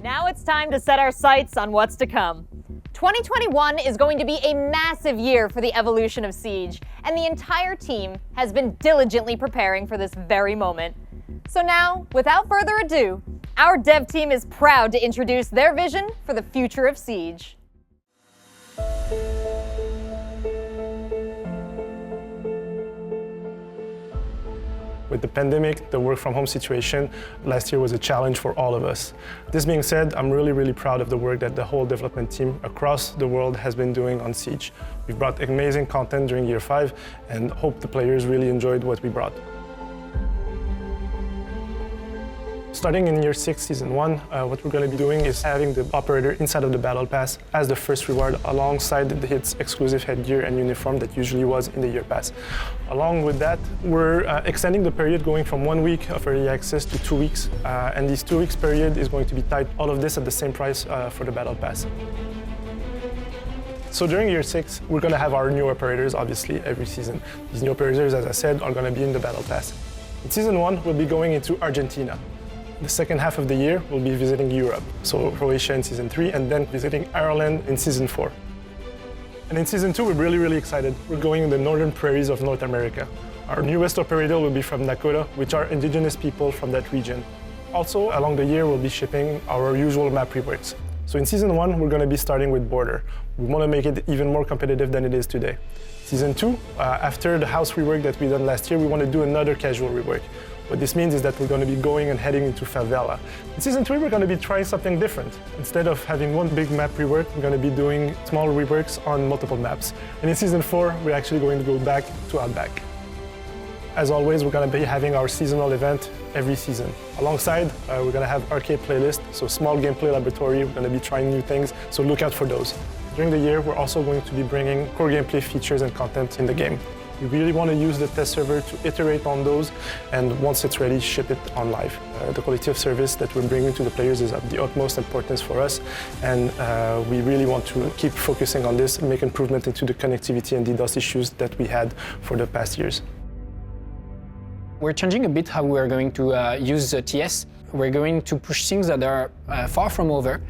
Now it's time to set our sights on what's to come. 2021 is going to be a massive year for the evolution of Siege, and the entire team has been diligently preparing for this very moment. So now, without further ado, our dev team is proud to introduce their vision for the future of Siege. With the pandemic, the work-from-home situation, last year was a challenge for all of us. This being said, I'm really proud of the work that the whole development team across the world has been doing on Siege. We've brought amazing content during year 5 and hope the players really enjoyed what we brought. Starting in year 6, season 1, what we're going to be doing is having the operator inside of the battle pass as the first reward alongside its exclusive headgear and uniform that usually was in the year pass. Along with that, we're extending the period going from 1 week of early access to 2 weeks. And this 2 weeks period is going to be tied, all of this at the same price for the battle pass. So during year 6, we're going to have our new operators, obviously, every season. These new operators, as I said, are going to be in the battle pass. In season 1, we'll be going into Argentina. The second half of the year, we'll be visiting Europe, so Croatia in season 3, and then visiting Ireland in season 4. And in season 2, we're really excited. We're going in the northern prairies of North America. Our newest operator will be from Dakota, which are indigenous people from that region. Also, along the year, we'll be shipping our usual map reworks. So in season 1, we're going to be starting with Border. We want to make it even more competitive than it is today. Season 2, after the house rework that we done last year, we want to do another casual rework. What this means is that we're going to be going and heading into Favela. In season 3, we're going to be trying something different. Instead of having one big map rework, we're going to be doing small reworks on multiple maps. And in season 4, we're actually going to go back to Outback. As always, we're going to be having our seasonal event every season. Alongside, we're going to have arcade playlist, so small gameplay laboratory. We're going to be trying new things, so look out for those. During the year, we're also going to be bringing core gameplay features and content in the game. We really want to use the test server to iterate on those, and once it's ready, ship it on live. The quality of service that we're bringing to the players is of the utmost importance for us, and we really want to keep focusing on this and make improvement into the connectivity and DDoS issues that we had for the past years. We're changing a bit how we're going to use TS. We're going to push things that are far from over,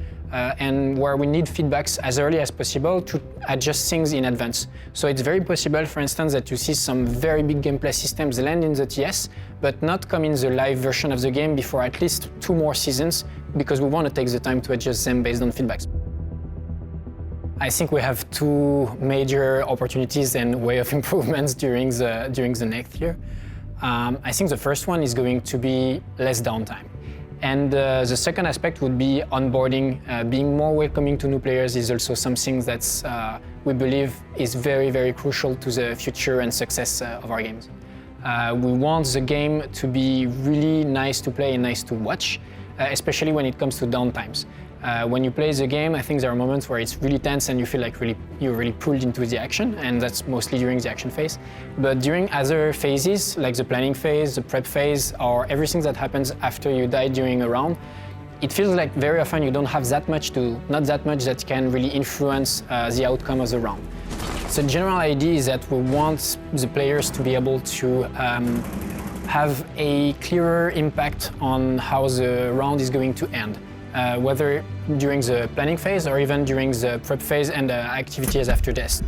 and where we need feedbacks as early as possible to adjust things in advance. So it's very possible, for instance, that you see some very big gameplay systems land in the TS, but not come in the live version of the game before at least 2 more seasons, because we want to take the time to adjust them based on feedbacks. I think we have 2 major opportunities and way of improvements during the next year. I think the first one is going to be less downtime. And the second aspect would be onboarding. Being more welcoming to new players is also something that we believe is very crucial to the future and success of our games. We want the game to be really nice to play and nice to watch, especially when it comes to downtimes. When you play the game, I think there are moments where it's really tense and you feel like you're really pulled into the action, and that's mostly during the action phase. But during other phases, like the planning phase, the prep phase, or everything that happens after you die during a round, it feels like very often you don't have that much to do, not that much that can really influence the outcome of the round. So the general idea is that we want the players to be able to have a clearer impact on how the round is going to end. Whether during the planning phase or even during the prep phase and the activities after this.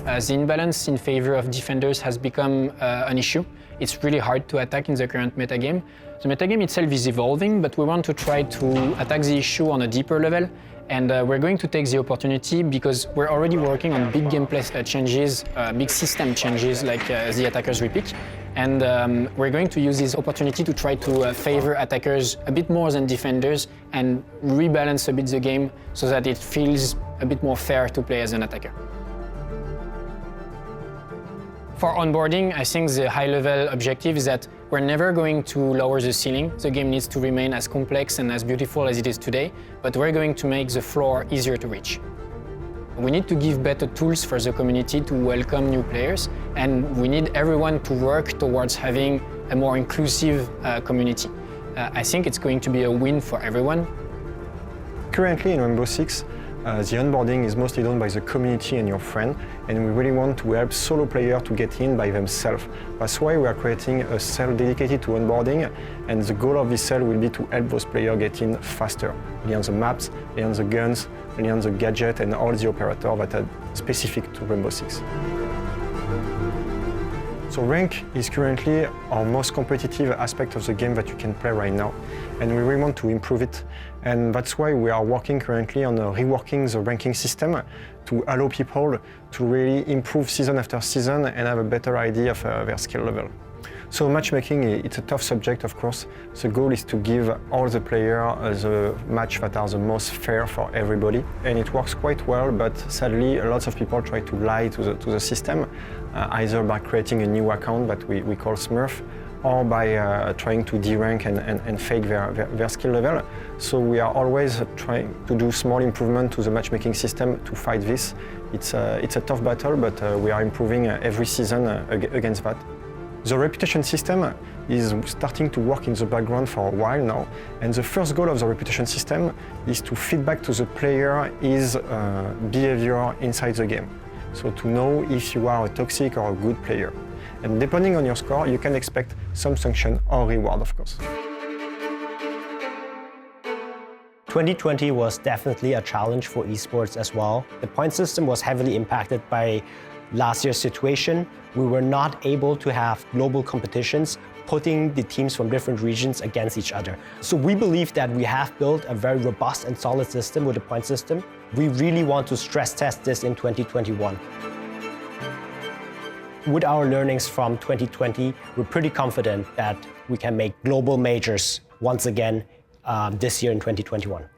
The imbalance in favor of defenders has become an issue. It's really hard to attack in the current metagame. The metagame itself is evolving, but we want to try to attack the issue on a deeper level. And we're going to take the opportunity because we're already working on big gameplay changes, big system changes like the attacker's repick. And we're going to use this opportunity to try to favor attackers a bit more than defenders and rebalance a bit the game so that it feels a bit more fair to play as an attacker. For onboarding, I think the high-level objective is that we're never going to lower the ceiling. The game needs to remain as complex and as beautiful as it is today, but we're going to make the floor easier to reach. We need to give better tools for the community to welcome new players, and we need everyone to work towards having a more inclusive community. I think it's going to be a win for everyone. Currently in Rainbow Six, The onboarding is mostly done by the community and your friend, and we really want to help solo players to get in by themselves. That's why we are creating a cell dedicated to onboarding, and the goal of this cell will be to help those players get in faster, learn the maps, learn the guns, learn the gadget and all the operators that are specific to Rainbow Six. So rank is currently our most competitive aspect of the game that you can play right now, and we really want to improve it. And that's why we are working currently on reworking the ranking system to allow people to really improve season after season and have a better idea of their skill level. So matchmaking, it's a tough subject, of course. The goal is to give all the players the match that are the most fair for everybody. And it works quite well, but sadly, lots of people try to lie to the system, either by creating a new account that we call Smurf, or by trying to derank and fake their skill level. So we are always trying to do small improvement to the matchmaking system to fight this. It's a tough battle, but we are improving every season against that. The reputation system is starting to work in the background for a while now, and the first goal of the reputation system is to feed back to the player his behavior inside the game. So to know if you are a toxic or a good player. And depending on your score, you can expect some sanction or reward, of course. 2020 was definitely a challenge for esports as well. The point system was heavily impacted by last year's situation. We were not able to have global competitions, putting the teams from different regions against each other. So we believe that we have built a very robust and solid system with the point system. We really want to stress test this in 2021. With our learnings from 2020, we're pretty confident that we can make global majors once again this year in 2021.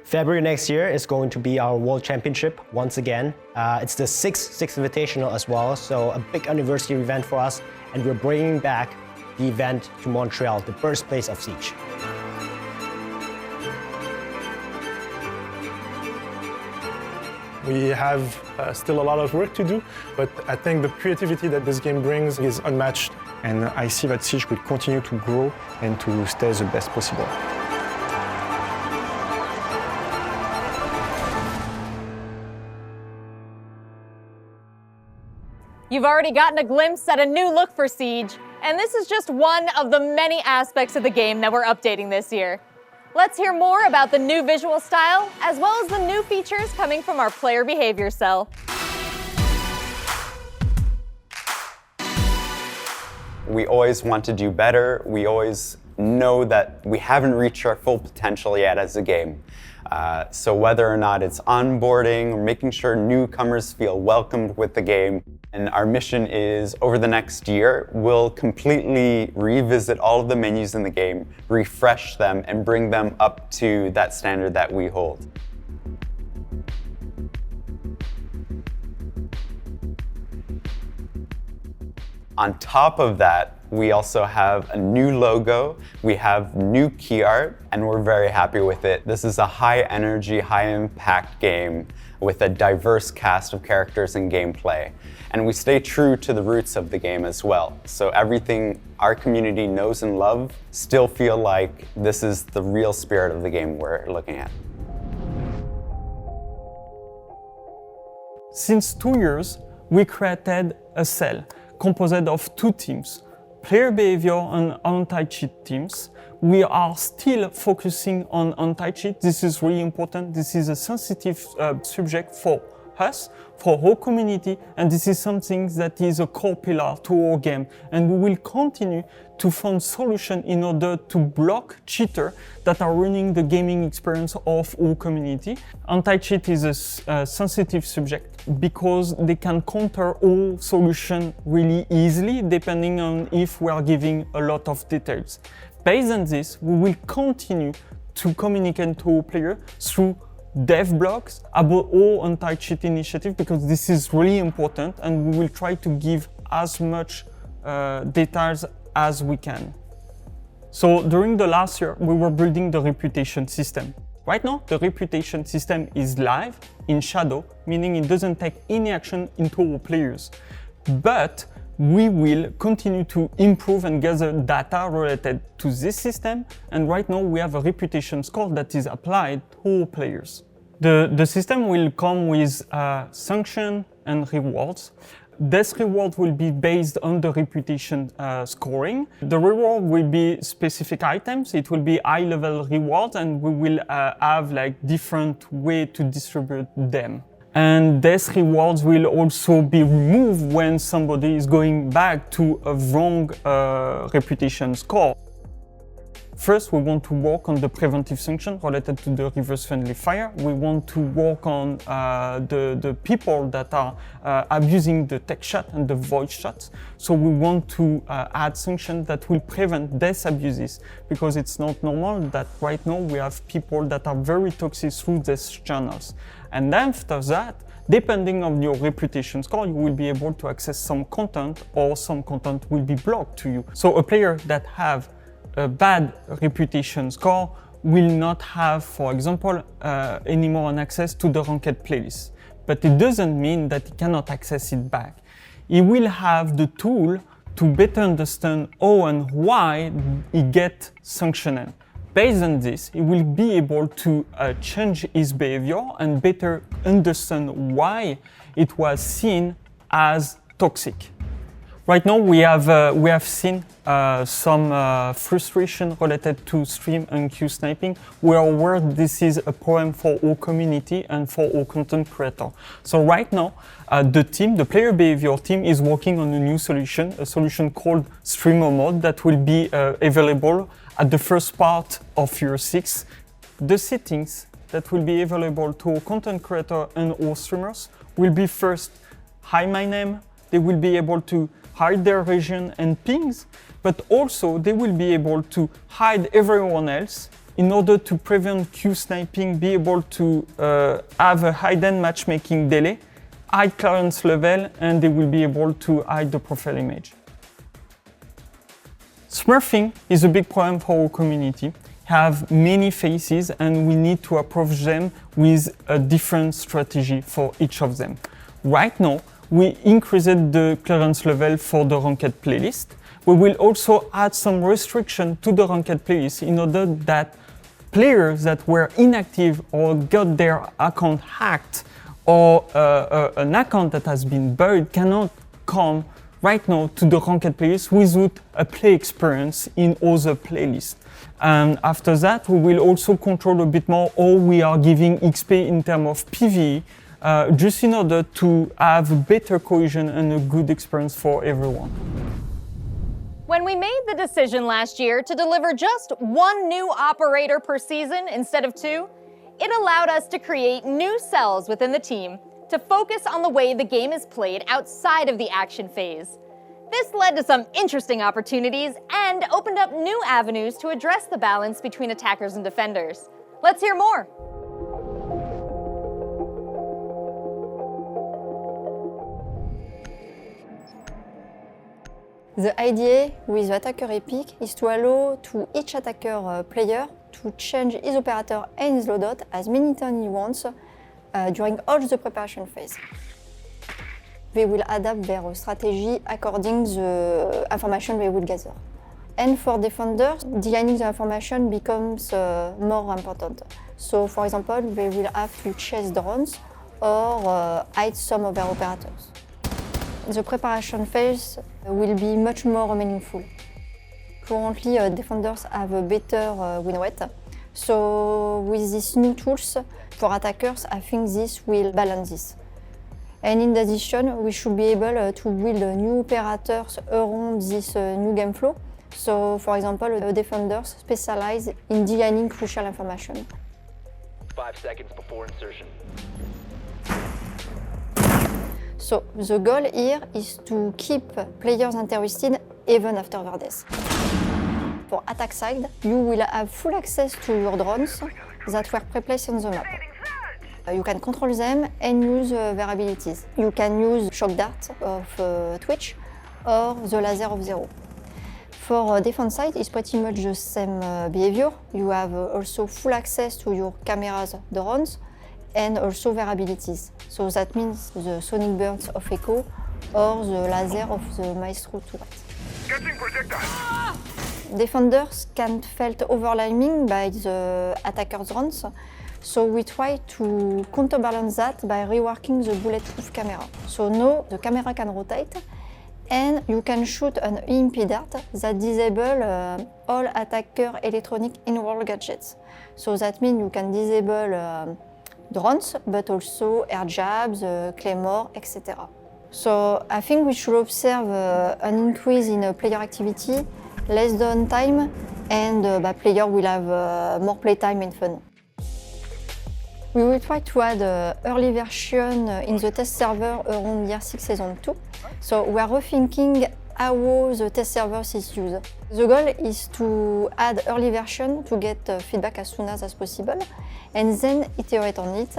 February next year is going to be our World Championship once again. It's the sixth Invitational as well, so a big anniversary event for us, and we're bringing back the event to Montreal, the birthplace of Siege. We have still a lot of work to do, but I think the creativity that this game brings is unmatched. And I see that Siege will continue to grow and to stay the best possible. You've already gotten a glimpse at a new look for Siege, and this is just one of the many aspects of the game that we're updating this year. Let's hear more about the new visual style, as well as the new features coming from our player behavior cell. We always want to do better. We always know that we haven't reached our full potential yet as a game. So whether or not it's onboarding or making sure newcomers feel welcomed with the game, and our mission is, over the next year, we'll completely revisit all of the menus in the game, refresh them, and bring them up to that standard that we hold. On top of that, we also have a new logo, we have new key art, and we're very happy with it. This is a high energy, high impact game with a diverse cast of characters and gameplay. And we stay true to the roots of the game as well. So everything our community knows and love still feel like this is the real spirit of the game we're looking at. Since 2 years, we created a cell composed of two teams, player behavior and anti-cheat teams. We are still focusing on anti-cheat. This is really important. This is a sensitive subject for us, for our community, and this is something that is a core pillar to our game. And we will continue to find solutions in order to block cheaters that are ruining the gaming experience of our community. Anti-cheat is a sensitive subject because they can counter all solutions really easily, depending on if we are giving a lot of details. Based on this, we will continue to communicate to our players through dev blogs about all anti-cheat initiatives, because this is really important, and we will try to give as much details as we can. So during the last year, we were building the reputation system. Right now, the reputation system is live in shadow, meaning it doesn't take any action into our players. But we will continue to improve and gather data related to this system, and right now we have a reputation score that is applied to all players. The system will come with sanction and rewards. This reward will be based on the reputation scoring. The reward will be specific items. It will be high-level rewards, and we will have like different way to distribute them. And these rewards will also be removed when somebody is going back to a wrong reputation score. First, we want to work on the preventive sanction related to the reverse friendly fire. We want to work on the people that are abusing the tech shot and the voice shots. So we want to add sanctions that will prevent these abuses, because it's not normal that right now we have people that are very toxic through these channels. And then after that, depending on your reputation score, you will be able to access some content, or some content will be blocked to you. So a player that have a bad reputation score will not have, for example, any more access to the ranked playlist. But it doesn't mean that he cannot access it back. He will have the tool to better understand how and why he get sanctioned. Based on this, he will be able to change his behavior and better understand why it was seen as toxic. Right now, we have seen some frustration related to stream and queue sniping. We are aware this is a problem for our community and for our content creator. So right now, the player behavior team is working on a new solution, a solution called Streamer Mode that will be available at the first part of year 6. The settings that will be available to our content creator and our streamers will be first, hi, my name. They will be able to hide their region and pings, but also they will be able to hide everyone else in order to prevent queue sniping, be able to have a hidden matchmaking delay, hide clearance level, and they will be able to hide the profile image. Smurfing is a big problem for our community. Have many faces, and we need to approach them with a different strategy for each of them. Right now, we increased the clearance level for the ranked playlist. We will also add some restriction to the ranked playlist in order that players that were inactive or got their account hacked, or an account that has been buried, cannot come right now to the ranked playlist without a play experience in other playlists. And after that, we will also control a bit more how we are giving XP in terms of PvE, just in order to have a better cohesion and a good experience for everyone. When we made the decision last year to deliver just one new operator per season instead of 2, it allowed us to create new cells within the team to focus on the way the game is played outside of the action phase. This led to some interesting opportunities and opened up new avenues to address the balance between attackers and defenders. Let's hear more. The idea with the attacker epic is to allow to each attacker player to change his operator and his loadout as many times he wants during all the preparation phase. They will adapt their strategy according to the information they will gather. And for defenders, dealing the information becomes more important. So, for example, they will have to chase drones or hide some of their operators. The preparation phase will be much more meaningful. Currently, defenders have a better win rate. So with these new tools for attackers, I think this will balance this. And in addition, we should be able to build new operators around this new game flow. So, for example, the defenders specialize in dealing crucial information. 5 seconds before insertion. So the goal here is to keep players interested even after their death. For attack side, you will have full access to your drones that were pre-placed on the map. You can control them and use their abilities. You can use Shock Dart of Twitch or the Laser of Zero. For defense side, it's pretty much the same behavior. You have also full access to your cameras, drones, and also their abilities. So that means the sonic bursts of Echo or the laser of the Maestro turret. Defenders can't felt overwhelming by the attacker's runs, so we try to counterbalance that by reworking the bulletproof camera. So now the camera can rotate, and you can shoot an EMP dart that disable all attacker electronic in-world gadgets. So that means you can disable drones, but also air jabs, claymore, etc. So I think we should observe an increase in player activity, less downtime, and player will have more playtime and fun. We will try to add early version in the test server around year 6 season 2. So we are rethinking how the test server is used. The goal is to add early version to get feedback as soon as possible, and then iterate on it.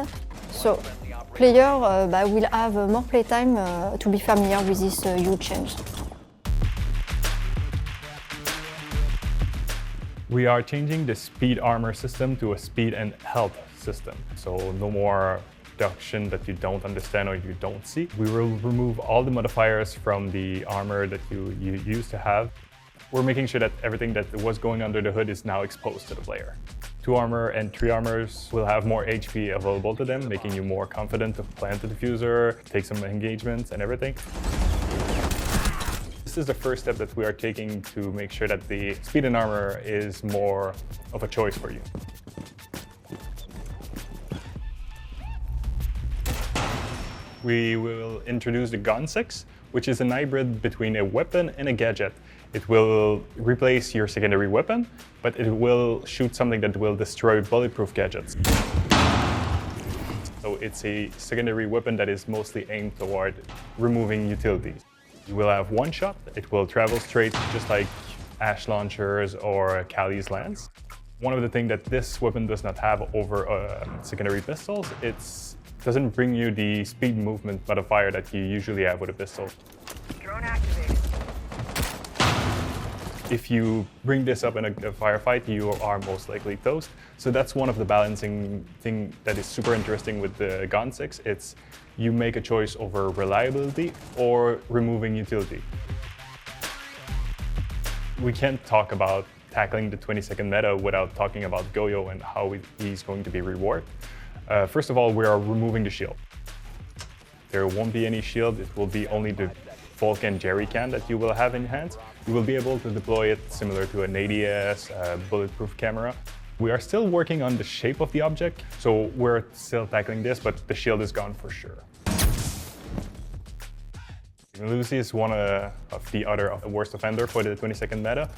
So player will have more playtime to be familiar with this huge change. We are changing the speed armor system to a speed and health system. So no more reduction that you don't understand or you don't see. We will remove all the modifiers from the armor that you used to have. We're making sure that everything that was going under the hood is now exposed to the player. 2 armor and 3 armors will have more HP available to them, making you more confident to plant the diffuser, take some engagements and everything. This is the first step that we are taking to make sure that the speed and armor is more of a choice for you. We will introduce the Gun 6, which is a hybrid between a weapon and a gadget. It will replace your secondary weapon, but it will shoot something that will destroy bulletproof gadgets. So it's a secondary weapon that is mostly aimed toward removing utilities. You will have one shot. It will travel straight, just like Ash launchers or Kali's lance. One of the things that this weapon does not have over secondary pistols, it doesn't bring you the speed movement modifier that you usually have with a pistol. Drone activated. If you bring this up in a firefight, you are most likely toast. So that's one of the balancing thing that is super interesting with the Gun 6. It's you make a choice over reliability or removing utility. We can't talk about tackling the 20-second meta without talking about Goyo and how he's going to be reworked. First of all, we are removing the shield. There won't be any shield. It will be only the Vulcan jerry can that you will have in your hands. You will be able to deploy it similar to an ADS, bulletproof camera. We are still working on the shape of the object, so we're still tackling this, but the shield is gone for sure. Lucy is one of the other worst offender for the 20-second meta.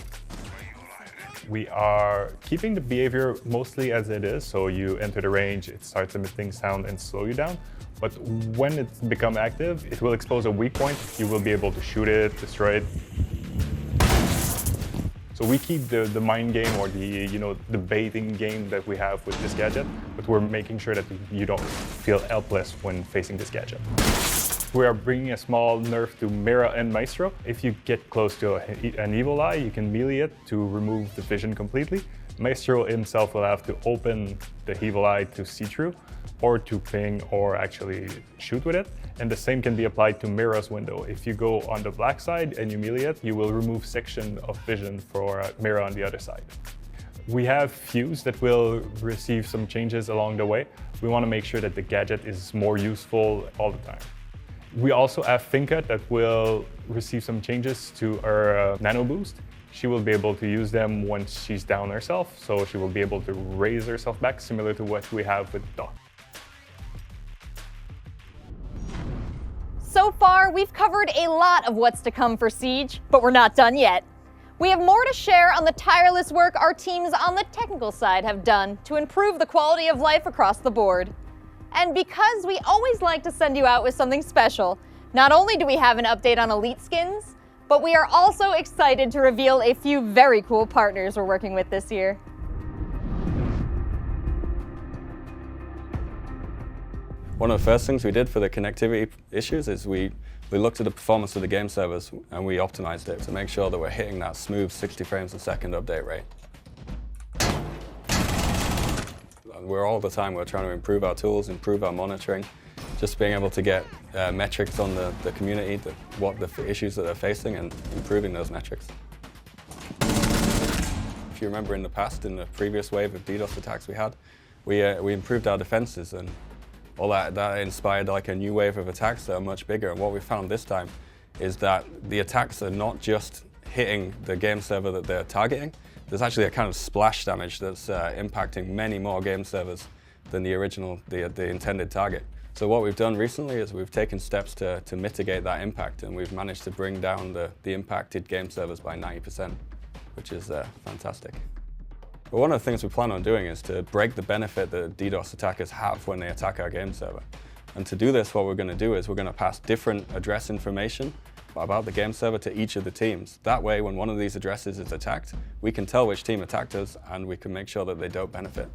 We are keeping the behavior mostly as it is, so you enter the range, it starts emitting sound and slow you down. But when it becomes active, it will expose a weak point. You will be able to shoot it, destroy it. So we keep the mind game or the baiting game that we have with this gadget, but we're making sure that you don't feel helpless when facing this gadget. We are bringing a small nerf to Mira and Maestro. If you get close to an evil eye, you can melee it to remove the vision completely. Maestro himself will have to open the evil eye to see through, or to ping or actually shoot with it. And the same can be applied to Mira's window. If you go on the black side and you melee it, you will remove section of vision for Mira on the other side. We have Fuse that will receive some changes along the way. We want to make sure that the gadget is more useful all the time. We also have Finka that will receive some changes to her nano boost. She will be able to use them once she's down herself, so she will be able to raise herself back, similar to what we have with Doc. So far, we've covered a lot of what's to come for Siege, but we're not done yet. We have more to share on the tireless work our teams on the technical side have done to improve the quality of life across the board. And because we always like to send you out with something special, not only do we have an update on Elite skins, but we are also excited to reveal a few very cool partners we're working with this year. One of the first things we did for the connectivity issues is we looked at the performance of the game servers and we optimized it to make sure that we're hitting that smooth 60 frames a second update rate. We're all the time, we're trying to improve our tools, improve our monitoring, Just being able to get metrics on the community, what the issues that they're facing, and improving those metrics. If you remember in the past, in the previous wave of DDoS attacks we had, we improved our defenses, and all that inspired like a new wave of attacks that are much bigger. And what we found this time is that the attacks are not just hitting the game server that they're targeting. There's actually a kind of splash damage that's impacting many more game servers than the original, the intended target. So what we've done recently is we've taken steps to mitigate that impact, and we've managed to bring down the impacted game servers by 90%, which is fantastic. But one of the things we plan on doing is to break the benefit that DDoS attackers have when they attack our game server. And to do this, what we're going to do is we're going to pass different address information about the game server to each of the teams. That way, when one of these addresses is attacked, we can tell which team attacked us, and we can make sure that they don't benefit.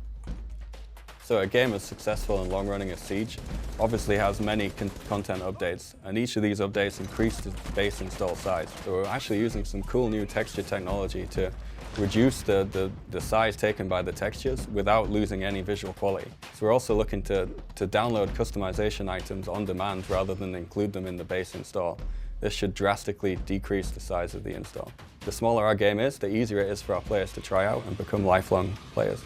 So a game as successful and long-running as Siege obviously has many content updates, and each of these updates increase the base install size. So we're actually using some cool new texture technology to reduce the size taken by the textures without losing any visual quality. So we're also looking to download customization items on demand rather than include them in the base install. This should drastically decrease the size of the install. The smaller our game is, the easier it is for our players to try out and become lifelong players.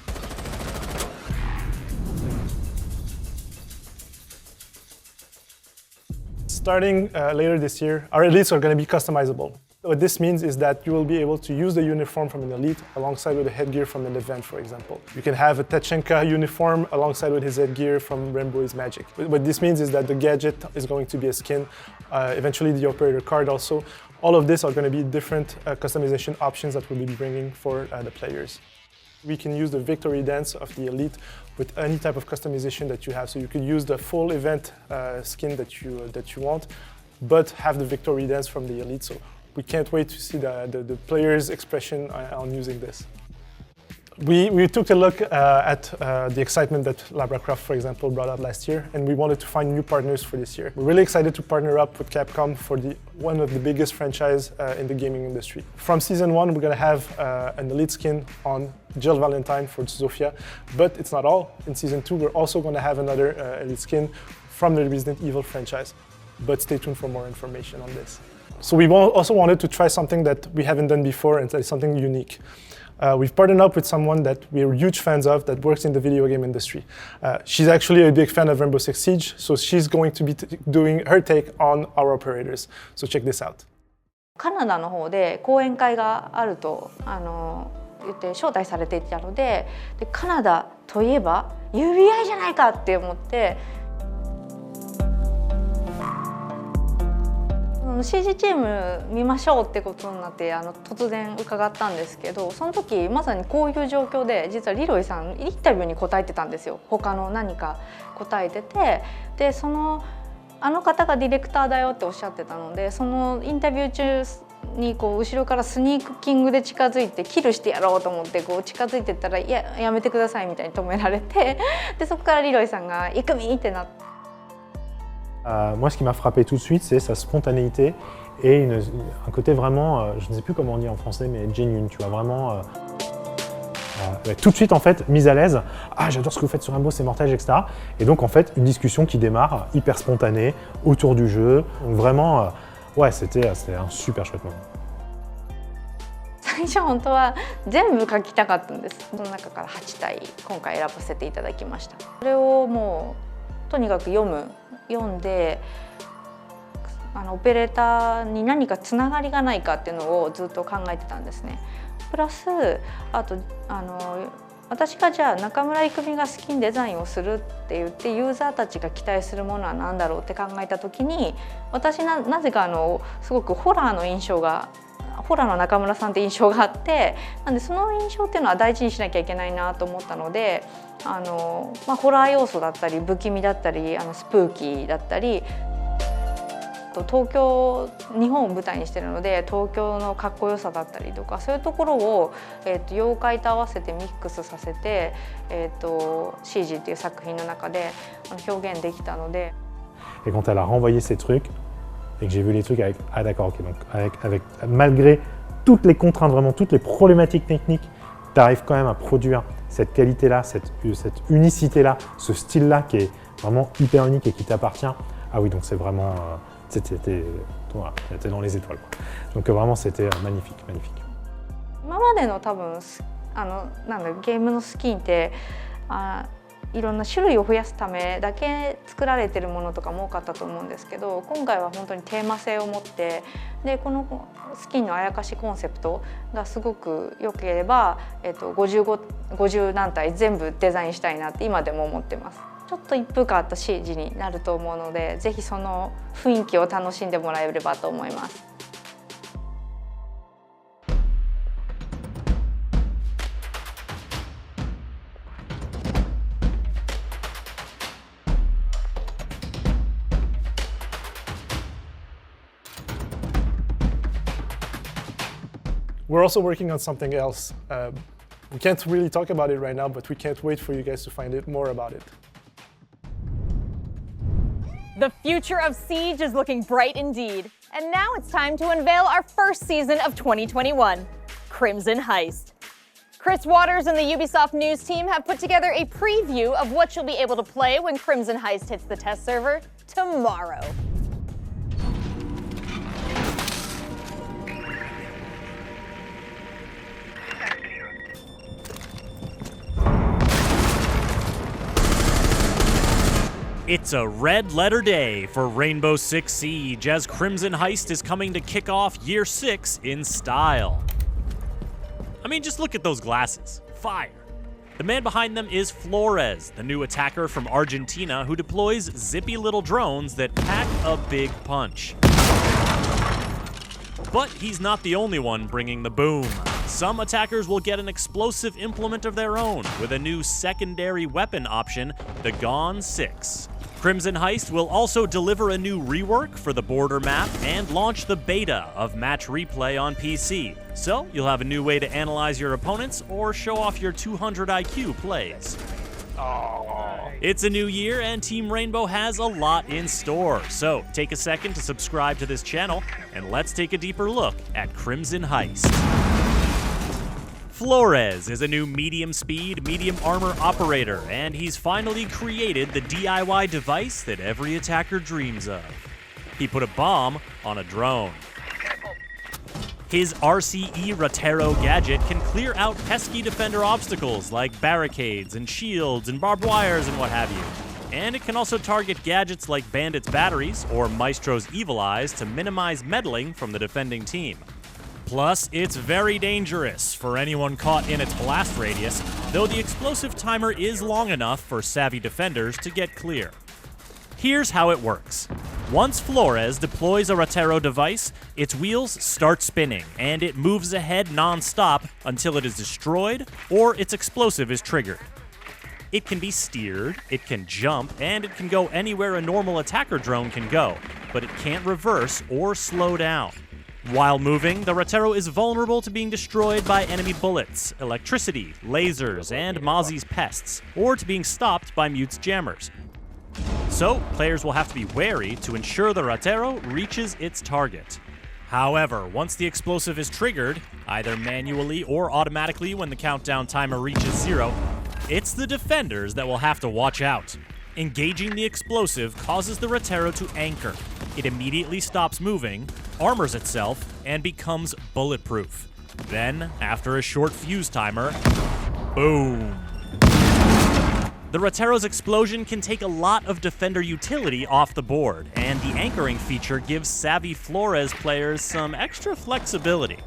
Starting later this year, our elites are going to be customizable. What this means is that you will be able to use the uniform from an elite alongside with the headgear from an event, for example. You can have a Tachenka uniform alongside with his headgear from Rainbow is Magic. What this means is that the gadget is going to be a skin, eventually the operator card also. All of this are going to be different customization options that we'll be bringing for the players. We can use the victory dance of the elite with any type of customization that you have. So you could use the full event skin that you want, but have the victory dance from the elite. So we can't wait to see the players' expression on using this. We took a look at the excitement that Labracroft, for example, brought out last year, and we wanted to find new partners for this year. We're really excited to partner up with Capcom for one of the biggest franchises in the gaming industry. From Season 1, we're going to have an elite skin on Jill Valentine for Zofia, but it's not all. In Season 2, we're also going to have another elite skin from the Resident Evil franchise, but stay tuned for more information on this. So we also wanted to try something that we haven't done before, and that is something unique. We've partnered up with someone that we're huge fans of that works in the video game industry. She's actually a big fan of Rainbow Six Siege, so she's going to be doing her take on our operators. So check this out. カナダの方で講演会があると言って招待されていたので、カナダといえば UBI じゃないかって思って。CG チーム見ましょうってことになって突然伺ったんですけど、その時まさにこういう状況で実はリロイさんインタビューに答えてたんですよ。他の何か答えてて、であの方がディレクターだよっておっしゃってたので、そのインタビュー中に後ろからスニーキングで近づいてキルしてやろうと思って近づいてったら、いややめてくださいみたいに止められて、でそこからリロイさんが「行くみ!」ってなって。Moi, ce qui m'a frappé tout de suite, c'est sa spontanéité et un côté vraiment, je ne sais plus comment on dit en français, mais genuine, tu vois, vraiment tout de suite en fait mise à l'aise. Ah, j'adore ce que vous faites sur Rainbow, c'est mortel, etc. Et donc en fait une discussion qui démarre hyper spontanée autour du jeu. Donc vraiment, ouais, c'était un super chouette moment. 最初本当は全部書きたかったんです。その中から8体今回選ばせていただきました。それをもうとにかく読んでオペレーターに何かつながりがないかっていうのをずっと考えてたんですね。プラスあと私がじゃあ中村郁美がスキンデザインをするって言ってユーザーたちが期待するものは何だろうって考えた時に、私なぜかすごくホラーの印象がホラーの中村さんって印象があって、なんでその印象っていうのは大事にしなきゃいけないなと思ったので、ホラー要素だったり不気味だったりスプーキーだったり、東京日本を舞台にしてるので東京のかっこよさだったりとか、そういうところを、妖怪と合わせてミックスさせて、CG っていう作品の中で表現できたので。Et quand elle a renvoyé ces trucs et que j'ai vu les trucs avec ah d'accord, ok, donc avec malgré toutes les contraintes, vraiment toutes les problématiques techniques, tu arrives quand même à produire cette qualité-là, cette unicité-là, ce style-là qui est vraiment hyper unique et qui t'appartient, ah oui, donc c'est vraiment, t'es dans les étoiles, quoi. Donc vraiment, c'était magnifique, magnifique. 今までの多分ゲームのスキンっていろんな種類を増やすためだけ作られてるものとかも多かったと思うんですけど、今回は本当にテーマ性を持ってでこのスキンのあやかしコンセプトがすごく良ければ、50何体全部デザインしたいなって今でも思ってます。ちょっと一風変わった CG になると思うので、ぜひその雰囲気を楽しんでもらえればと思います。We're also working on something else. We can't really talk about it right now, but we can't wait for you guys to find out more about it. The future of Siege is looking bright indeed. And now it's time to unveil our first season of 2021, Crimson Heist. Chris Waters and the Ubisoft News team have put together a preview of what you'll be able to play when Crimson Heist hits the test server tomorrow. It's a red-letter day for Rainbow Six Siege as Crimson Heist is coming to kick off Year 6 in style. I mean, just look at those glasses. Fire. The man behind them is Flores, the new attacker from Argentina who deploys zippy little drones that pack a big punch. But he's not the only one bringing the boom. Some attackers will get an explosive implement of their own with a new secondary weapon option, the Gone 6. Crimson Heist will also deliver a new rework for the border map and launch the beta of Match Replay on PC. So you'll have a new way to analyze your opponents or show off your 200 IQ plays. It's a new year and Team Rainbow has a lot in store. So take a second to subscribe to this channel and let's take a deeper look at Crimson Heist. Flores is a new medium-speed, medium-armor operator, and he's finally created the DIY device that every attacker dreams of. He put a bomb on a drone. His RCE Rotero gadget can clear out pesky defender obstacles like barricades and shields and barbed wires and what have you. And it can also target gadgets like Bandit's batteries or Maestro's evil eyes to minimize meddling from the defending team. Plus, it's very dangerous for anyone caught in its blast radius, though the explosive timer is long enough for savvy defenders to get clear. Here's how it works. Once Flores deploys a Rotero device, its wheels start spinning, and it moves ahead non-stop until it is destroyed or its explosive is triggered. It can be steered, it can jump, and it can go anywhere a normal attacker drone can go, but it can't reverse or slow down. While moving, the Rotero is vulnerable to being destroyed by enemy bullets, electricity, lasers, and Mozzie's pests, or to being stopped by Mute's jammers. So, players will have to be wary to ensure the Rotero reaches its target. However, once the explosive is triggered, either manually or automatically when the countdown timer reaches 0, it's the defenders that will have to watch out. Engaging the explosive causes the Rotero to anchor. It immediately stops moving, armors itself, and becomes bulletproof. Then, after a short fuse timer, boom. The Rotero's explosion can take a lot of defender utility off the board, and the anchoring feature gives savvy Flores players some extra flexibility.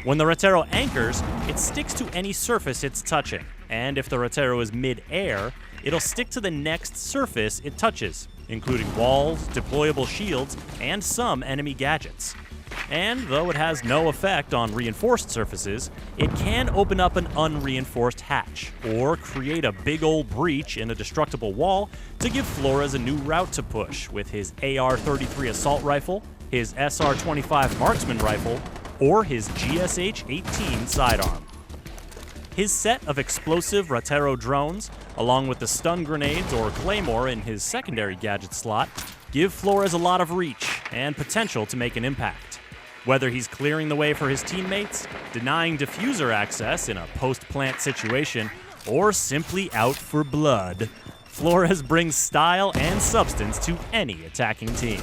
When the Rotero anchors, it sticks to any surface it's touching, and if the Rotero is mid-air, it'll stick to the next surface it touches, including walls, deployable shields, and some enemy gadgets. And though it has no effect on reinforced surfaces, it can open up an unreinforced hatch, or create a big old breach in a destructible wall to give Flores a new route to push with his AR-33 assault rifle, his SR-25 marksman rifle, or his GSH-18 sidearm. His set of explosive Rotero drones, along with the stun grenades or claymore in his secondary gadget slot, give Flores a lot of reach and potential to make an impact. Whether he's clearing the way for his teammates, denying diffuser access in a post-plant situation, or simply out for blood, Flores brings style and substance to any attacking team.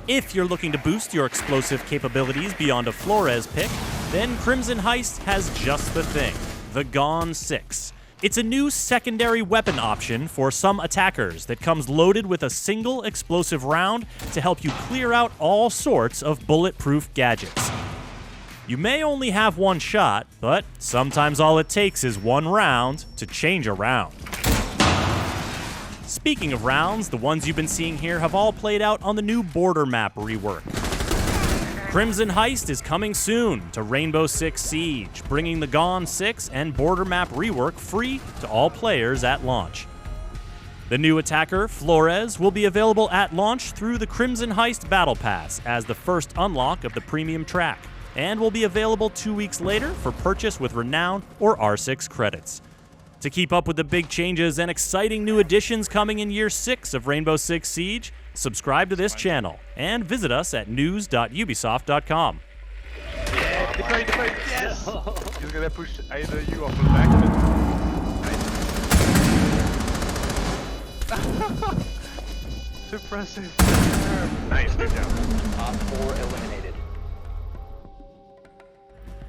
If you're looking to boost your explosive capabilities beyond a Flores pick, then Crimson Heist has just the thing, the Gone 6. It's a new secondary weapon option for some attackers that comes loaded with a single explosive round to help you clear out all sorts of bulletproof gadgets. You may only have one shot, but sometimes all it takes is one round to change a round. Speaking of rounds, the ones you've been seeing here have all played out on the new border map rework. Crimson Heist is coming soon to Rainbow Six Siege, bringing the Gone 6 and border map rework free to all players at launch. The new attacker, Flores, will be available at launch through the Crimson Heist Battle Pass as the first unlock of the premium track, and will be available 2 weeks later for purchase with Renown or R6 credits. To keep up with the big changes and exciting new additions coming in Year 6 of Rainbow Six Siege, subscribe to this channel and visit us at news.ubisoft.com. Yeah, defend, yes! He's gonna push either you or the back. Suppressive. Nice, good job. Top 4 eliminated.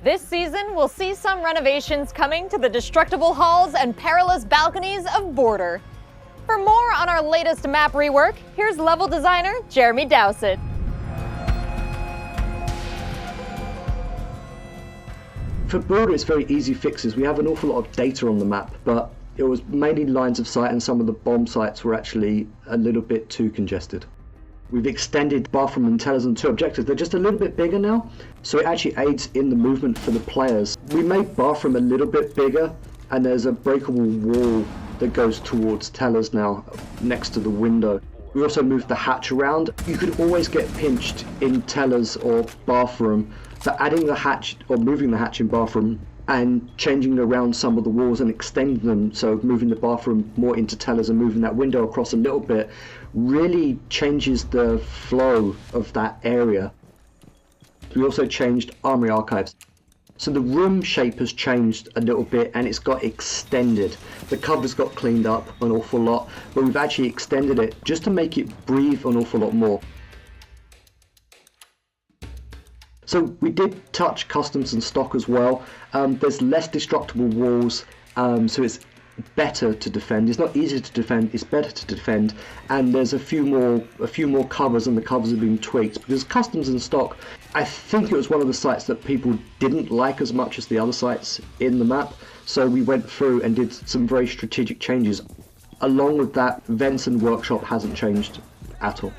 This season, we'll see some renovations coming to the destructible halls and perilous balconies of Border. For more on our latest map rework, here's level designer Jeremy Dowsett. For Border, it's very easy fixes. We have an awful lot of data on the map, but it was mainly lines of sight, and some of the bomb sites were actually a little bit too congested. We've extended bathroom and tellers and 2 objectives. They're just a little bit bigger now, so it actually aids in the movement for the players. We made bathroom a little bit bigger, and there's a breakable wall that goes towards tellers now, next to the window. We also moved the hatch around. You could always get pinched in tellers or bathroom, so adding the hatch or moving the hatch in bathroom and changing around some of the walls and extending them, so moving the bathroom more into tellers and moving that window across a little bit, really changes the flow of that area. We also changed Armory Archives. So the room shape has changed a little bit and it's got extended. The covers got cleaned up an awful lot, but we've actually extended it just to make it breathe an awful lot more. So we did touch customs and stock as well. There's less destructible walls, so it's better to defend. It's not easier to defend, it's better to defend, and there's a few more covers, and the covers have been tweaked. Because customs and stock, I think it was one of the sites that people didn't like as much as the other sites in the map, so we went through and did some very strategic changes. Along with that, vents and workshop hasn't changed at all.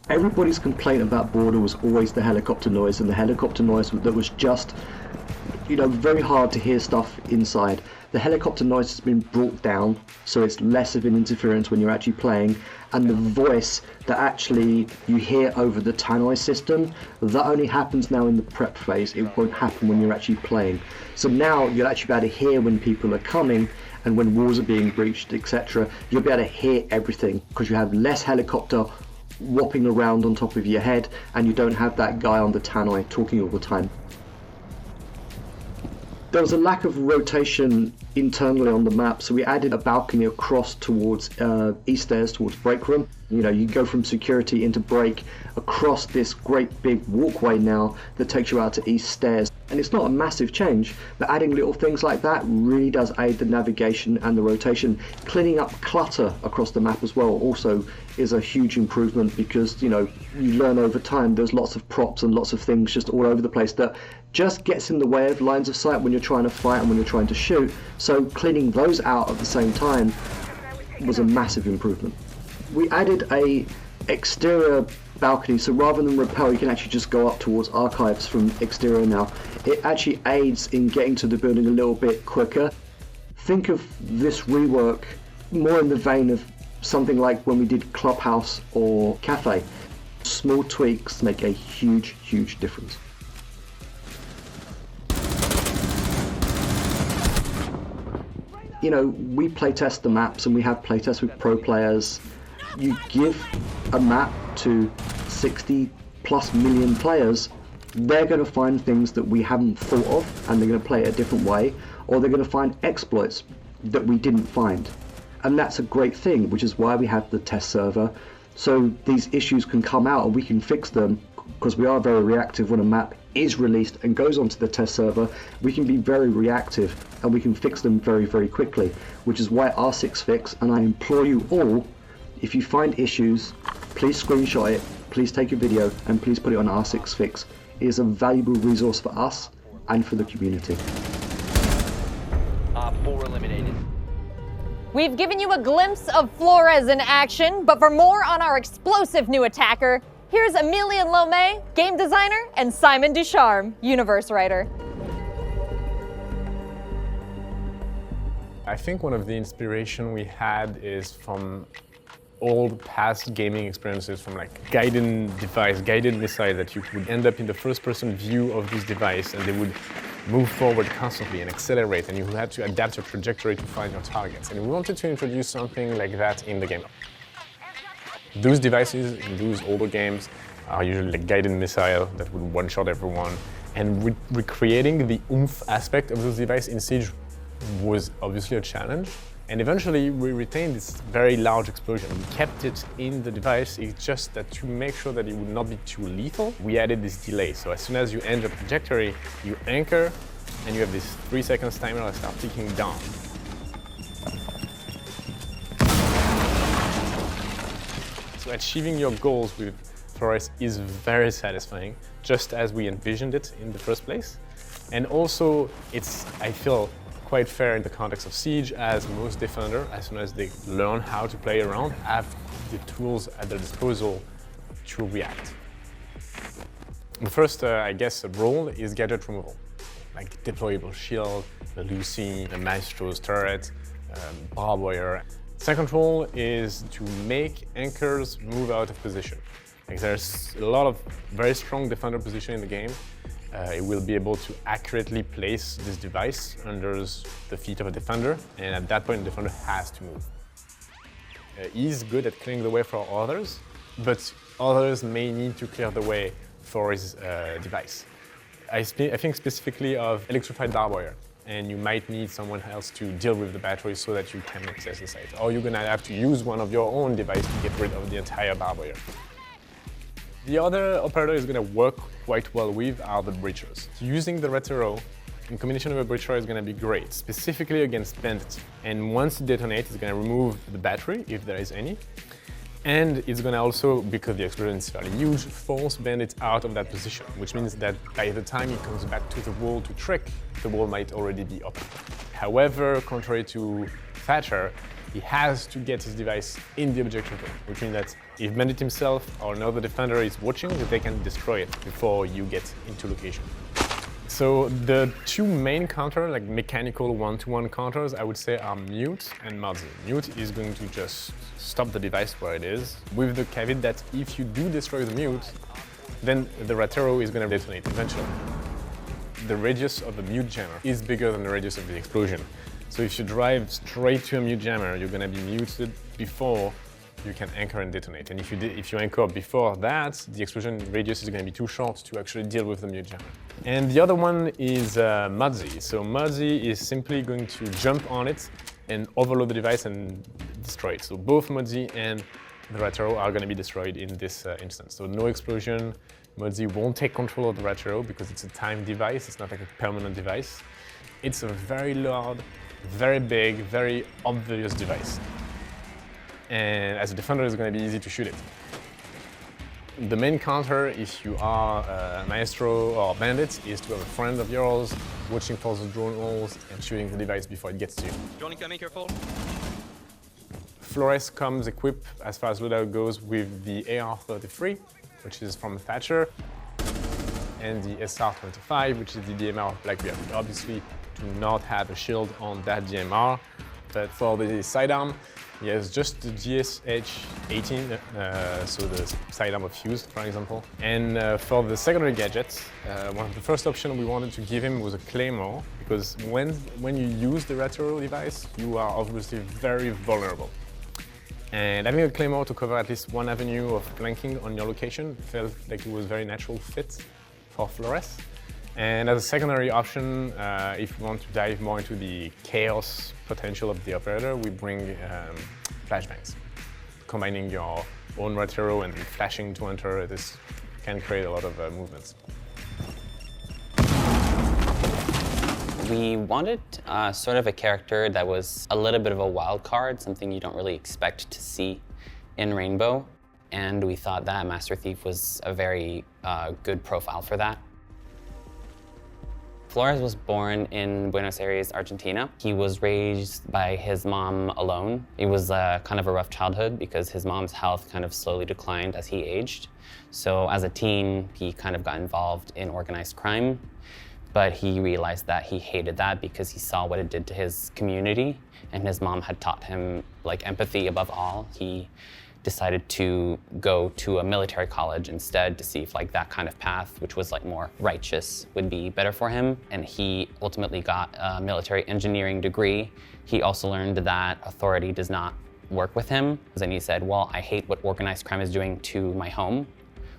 Everybody's complaint about Border was always the helicopter noise, and the helicopter noise that was just, very hard to hear stuff inside. The helicopter noise has been brought down, so it's less of an interference when you're actually playing, and the voice that actually you hear over the tannoy system, that only happens now in the prep phase. It won't happen when you're actually playing. So now you'll actually be able to hear when people are coming, and when walls are being breached, etc. You'll be able to hear everything, because you have less helicopter whopping around on top of your head, and you don't have that guy on the tannoy talking all the time. There was a lack of rotation internally on the map, so we added a balcony across towards east stairs, towards break room. You go from security into break across this great big walkway now that takes you out to east stairs. And it's not a massive change, but adding little things like that really does aid the navigation and the rotation. Cleaning up clutter across the map as well also is a huge improvement, because you learn over time there's lots of props and lots of things just all over the place that just gets in the way of lines of sight when you're trying to fight and when you're trying to shoot. So cleaning those out at the same time was a massive improvement. We added a exterior balcony, so rather than rappel, you can actually just go up towards archives from exterior now. It actually aids in getting to the building a little bit quicker. Think of this rework more in the vein of something like when we did Clubhouse or Cafe. Small tweaks make a huge, huge difference. We playtest the maps, and we have playtests with pro players. You give a map to 60+ million players, they're going to find things that we haven't thought of, and they're going to play it a different way, or they're going to find exploits. that we didn't find. And that's a great thing, which is why we have the test server. So these issues can come out and we can fix them, because we are very reactive. When a map is released and goes onto the test server, we can be very reactive and we can fix them very, very quickly, which is why R6 Fix. And I implore you all, if you find issues, please screenshot it, please take a video, and please put it on R6 Fix. It is a valuable resource for us and for the community. 4 eliminated. We've given you a glimpse of Flores in action, but for more on our explosive new attacker, here's Emilien Lomé, game designer, and Simon Ducharme, universe writer. I think one of the inspiration we had is from old past gaming experiences, from like guided device, guided missile, that you would end up in the first-person view of this device and they would move forward constantly and accelerate, and you had to adapt your trajectory to find your targets. And we wanted to introduce something like that in the game. Those devices in those older games are usually like guided missile that would one-shot everyone. And recreating the oomph aspect of those devices in Siege was obviously a challenge. And eventually we retained this very large explosion. We kept it in the device, it's just that to make sure that it would not be too lethal, we added this delay. So as soon as you end your trajectory, you anchor, and you have this 3 seconds timer that starts ticking down. So achieving your goals with Flores is very satisfying, just as we envisioned it in the first place. And also, it's, I feel, quite fair in the context of Siege, as most defenders, as soon as they learn how to play around, have the tools at their disposal to react. The first, I guess, role is gadget removal, like deployable shield, the Lucy, the Maestro's turret, barbed wire. Second role is to make anchors move out of position. Like, there's a lot of very strong defender position in the game. It will be able to accurately place this device under the feet of a defender, and at that point the defender has to move. He's good at clearing the way for others, but others may need to clear the way for his device. I think specifically of electrified barbed wire, and you might need someone else to deal with the battery so that you can access the site. Or you're gonna have to use one of your own devices to get rid of the entire barbed wire. The other operator is going to work quite well with are the breachers. So using the Retro in combination with a breacher is going to be great, specifically against bandits. And once it detonates, it's going to remove the battery, if there is any. And it's going to also, because the explosion is fairly huge, force bandits out of that position, which means that by the time he comes back to the wall to trick, the wall might already be open. However, contrary to Thatcher, he has to get his device in the objective zone, which means that if Bandit himself or another defender is watching, they can destroy it before you get into location. So the two main counters, like mechanical one-to-one counters, I would say are Mute and Modsy. Mute is going to just stop the device where it is, with the caveat that if you do destroy the Mute, then the Retro is going to detonate eventually. The radius of the Mute jammer is bigger than the radius of the explosion. So if you drive straight to a mute jammer, you're going to be muted before you can anchor and detonate. And if you anchor before that, the explosion radius is going to be too short to actually deal with the mute jammer. And the other one is Modsy. So Modsy is simply going to jump on it and overload the device and destroy it. So both Modsy and the Retro are going to be destroyed in this instance. So no explosion. Modsy won't take control of the Retro because it's a timed device. It's not like a permanent device. It's a very loud, very big, very obvious device. And as a defender, it's going to be easy to shoot it. The main counter, if you are a Maestro or Bandit, is to have a friend of yours watching for the drone holes and shooting the device before it gets to you. Johnny, coming, careful. Flores comes equipped, as far as loadout goes, with the AR-33, which is from Thatcher, and the SR-25, which is the DMR of Blackbeard. We obviously do not have a shield on that DMR, but for the sidearm, he has just the GSH-18, so the sidearm of Fuse, for example. And for the secondary gadgets, one of the first options we wanted to give him was a Claymore, because when you use the Retro device, you are obviously very vulnerable. And having a Claymore to cover at least one avenue of flanking on your location felt like it was a very natural fit for Flores. And as a secondary option, if we want to dive more into the chaos potential of the operator, we bring flashbangs. Combining your own right hero and flashing to enter, this can create a lot of movements. We wanted sort of a character that was a little bit of a wild card, something you don't really expect to see in Rainbow. And we thought that Master Thief was a very good profile for that. Flores was born in Buenos Aires, Argentina. He was raised by his mom alone. It was kind of a rough childhood because his mom's health kind of slowly declined as he aged. So as a teen, he kind of got involved in organized crime, but he realized that he hated that because he saw what it did to his community, and his mom had taught him like empathy above all. He decided to go to a military college instead to see if like that kind of path, which was like more righteous, would be better for him. And he ultimately got a military engineering degree. He also learned that authority does not work with him. And he said, well, I hate what organized crime is doing to my home,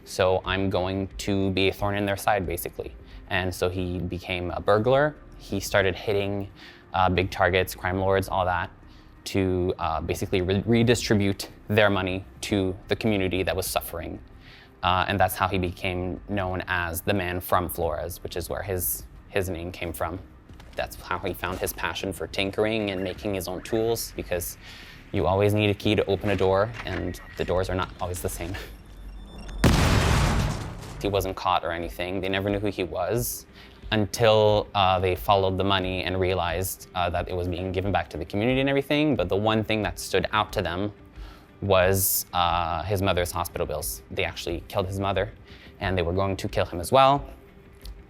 so I'm going to be a thorn in their side, basically. And so he became a burglar. He started hitting big targets, crime lords, all that, to basically redistribute their money to the community that was suffering. And that's how he became known as the man from Flores, which is where his name came from. That's how he found his passion for tinkering and making his own tools, because you always need a key to open a door, and the doors are not always the same. He wasn't caught or anything. They never knew who he was until they followed the money and realized that it was being given back to the community and everything. But the one thing that stood out to them was his mother's hospital bills. They actually killed his mother, and they were going to kill him as well.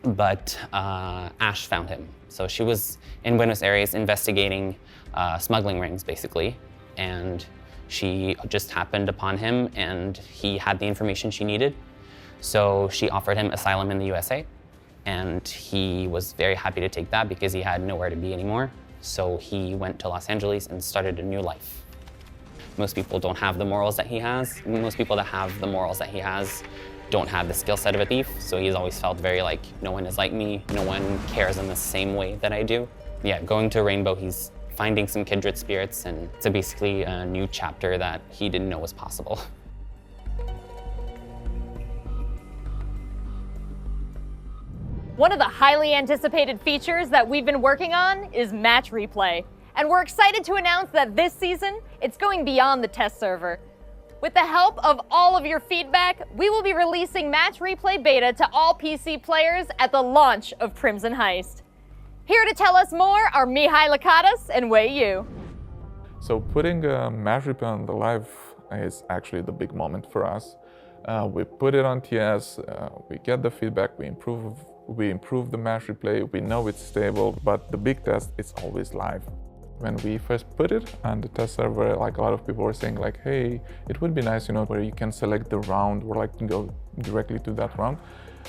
But Ash found him. So she was in Buenos Aires investigating smuggling rings, basically. And she just happened upon him, and he had the information she needed. So she offered him asylum in the USA. And he was very happy to take that because he had nowhere to be anymore. So he went to Los Angeles and started a new life. Most people don't have the morals that he has. Most people that have the morals that he has don't have the skill set of a thief. So he's always felt very like, no one is like me. No one cares in the same way that I do. Yeah, going to Rainbow, he's finding some kindred spirits, and it's basically a new chapter that he didn't know was possible. One of the highly anticipated features that we've been working on is Match Replay. And we're excited to announce that this season, it's going beyond the test server. With the help of all of your feedback, we will be releasing Match Replay Beta to all PC players at the launch of Crimson Heist. Here to tell us more are Mihai Lakatos and Wei Yu. So putting Match Replay on the live is actually the big moment for us. We put it on TS, we get the feedback, we improve the Match Replay, we know it's stable, but the big test is always live. When we first put it on the test server, like a lot of people were saying like, hey, it would be nice, you know, where you can select the round or like go directly to that round.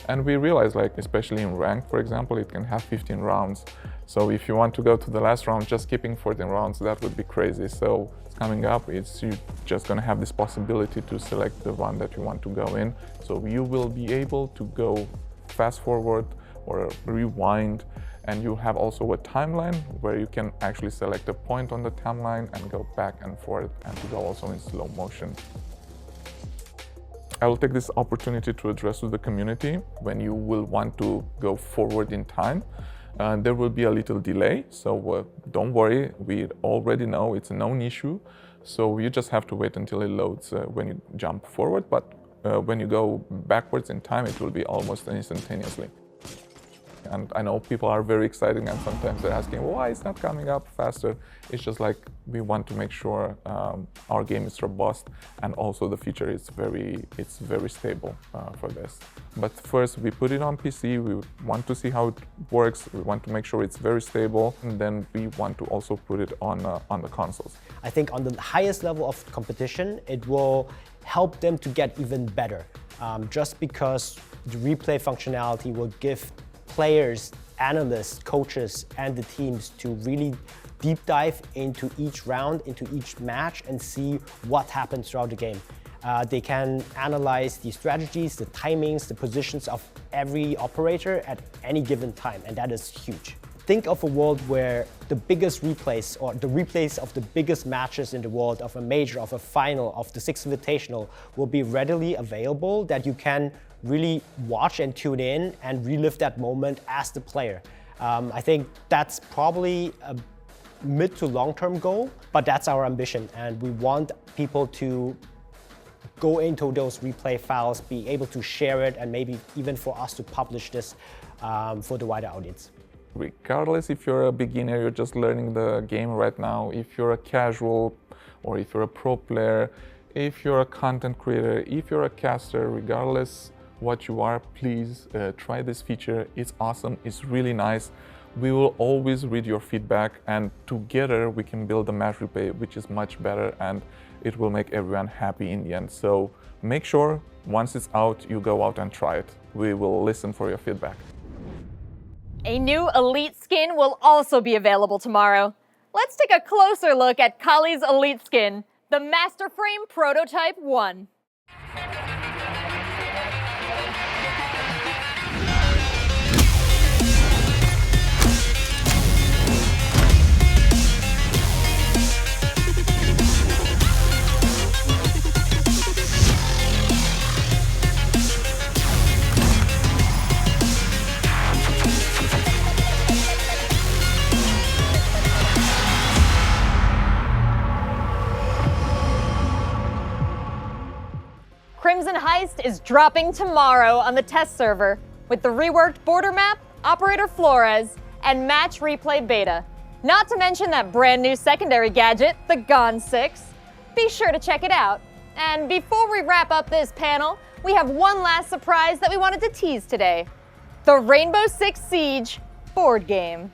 And we realized, like, especially in ranked, for example, it can have 15 rounds. So if you want to go to the last round, just skipping 14 rounds, that would be crazy. So coming up, it's you just gonna have this possibility to select the round that you want to go in. So you will be able to go fast forward or rewind, and you have also a timeline where you can actually select a point on the timeline and go back and forth, and to go also in slow motion. I will take this opportunity to address to the community. When you will want to go forward in time, there will be a little delay, so don't worry, we already know it's a known issue, so you just have to wait until it loads when you jump forward, but when you go backwards in time, it will be almost instantaneously. And I know people are very excited, and sometimes they're asking, why it's not coming up faster? It's just like we want to make sure our game is robust, and also the feature is very stable for this. But first, we put it on PC. We want to see how it works. We want to make sure it's very stable, and then we want to also put it on the consoles. I think on the highest level of competition, it will help them to get even better. Just because the replay functionality will give players, analysts, coaches, and the teams to really deep dive into each round, into each match, and see what happens throughout the game. They can analyze the strategies, the timings, the positions of every operator at any given time, and that is huge. Think of a world where the biggest replays, or the replays of the biggest matches in the world, of a major, of a final, of the Sixth Invitational, will be readily available, that you can really watch and tune in and relive that moment as the player. I think that's probably a mid to long-term goal, but that's our ambition, and we want people to go into those replay files, be able to share it, and maybe even for us to publish this for the wider audience. Regardless if you're a beginner, you're just learning the game right now, if you're a casual or if you're a pro player, if you're a content creator, if you're a caster, regardless what you are, please try this feature. It's awesome, it's really nice. We will always read your feedback, and together we can build a match replay which is much better, and it will make everyone happy in the end. So make sure once it's out, you go out and try it. We will listen for your feedback. A new Elite skin will also be available tomorrow. Let's take a closer look at Kali's Elite skin, the Master Frame Prototype 1. Crimson Heist is dropping tomorrow on the test server with the reworked border map, Operator Flores, and match replay beta. Not to mention that brand new secondary gadget, the Gone 6. Be sure to check it out. And before we wrap up this panel, we have one last surprise that we wanted to tease today: the Rainbow Six Siege board game.